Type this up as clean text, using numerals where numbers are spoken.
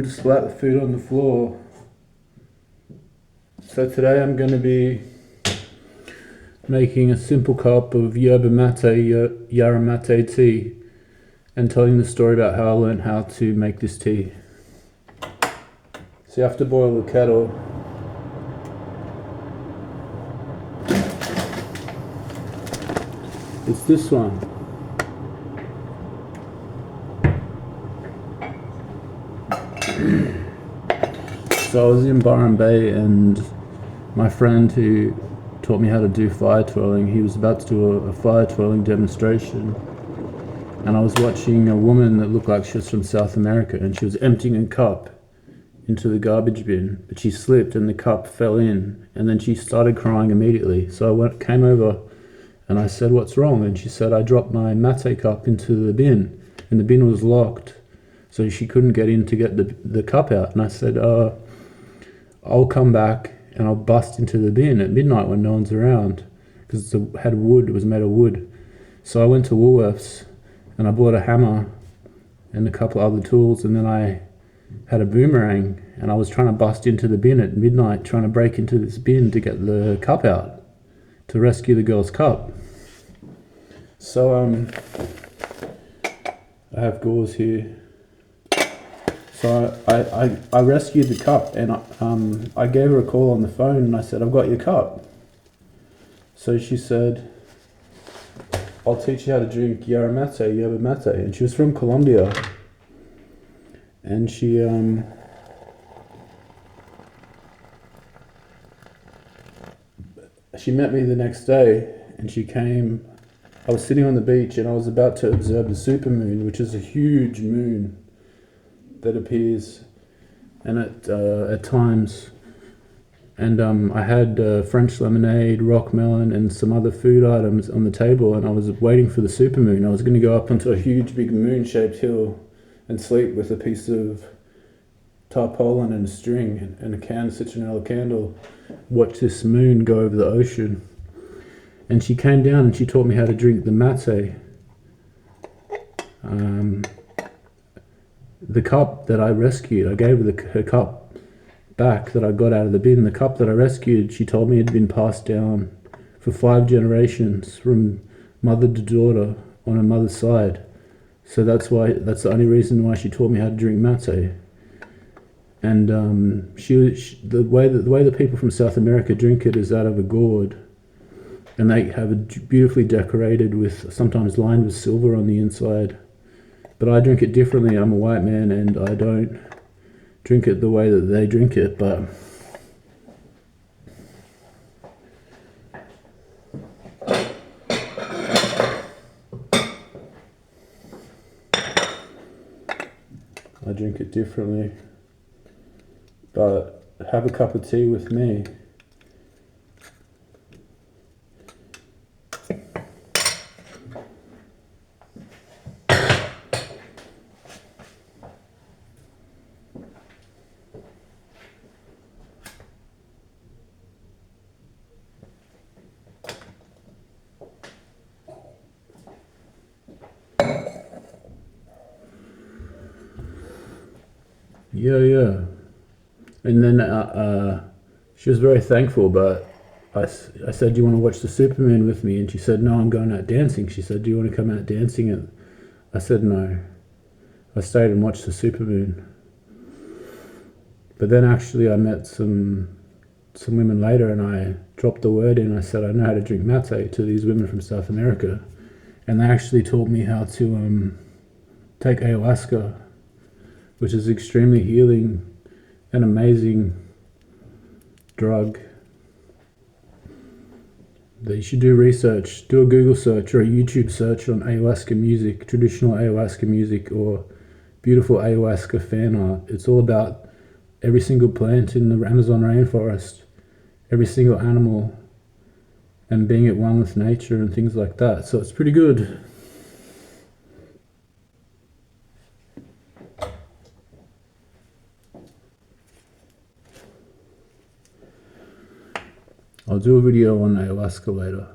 to splat the food on the floor. So today I'm going to be making a simple cup of yerba mate, Yarra Mate tea, and telling the story about how I learned how to make this tea. So you have to boil the kettle. It's this one. So I was in Byron Bay, and my friend who taught me how to do fire twirling, he was about to do a fire twirling demonstration, and I was watching a woman that looked like she was from South America, and she was emptying a cup into the garbage bin, but she slipped and the cup fell in, and then she started crying immediately. So I came over and I said, "What's wrong?" And she said, "I dropped my mate cup into the bin, and the bin was locked, so she couldn't get in to get the cup out." And I said, "I'll come back and I'll bust into the bin at midnight when no one's around," because it was made of wood. So I went to Woolworths and I bought a hammer and a couple of other tools, and then I had a boomerang, and I was trying to bust into the bin at midnight, trying to break into this bin to get the cup out, to rescue the girl's cup. So I have gauze here. So I rescued the cup, and I gave her a call on the phone, and I said, "I've got your cup." So she said, "I'll teach you how to drink yerba mate," and she was from Colombia. And she met me the next day, and she came. I was sitting on the beach, and I was about to observe the supermoon, which is a huge moon that appears and at times, and I had French lemonade, rock melon, and some other food items on the table, and I was waiting for the supermoon. I was going to go up onto a huge big moon-shaped hill and sleep with a piece of tarpaulin and a string and a citronella candle, watch this moon go over the ocean. And she came down and she taught me how to drink the mate. The cup that I rescued, I gave her her cup back that I got out of the bin. The cup that I rescued, she told me had been passed down for 5 generations from mother to daughter on her mother's side. So that's the only reason why she taught me how to drink mate. And the way the people from South America drink it is out of a gourd, and they have it beautifully decorated with, sometimes lined with silver on the inside. But I drink it differently. I'm a white man, and I don't drink it the way that they drink it, but I drink it differently. But have a cup of tea with me. Yeah. And then she was very thankful, but I said, "Do you want to watch the supermoon with me?" And she said, "No, I'm going out dancing." She said, "Do you want to come out dancing?" And I said, "No." I stayed and watched the supermoon. But then actually I met some women later, and I dropped the word in. I said, "I know how to drink mate," to these women from South America. And they actually taught me how to take ayahuasca, which is extremely healing, an amazing drug. That you should do research, do a Google search or a YouTube search on ayahuasca music, traditional ayahuasca music, or beautiful ayahuasca fan art. It's all about every single plant in the Amazon rainforest, every single animal, and being at one with nature and things like that. So it's pretty good. I'll do a video on ayahuasca later.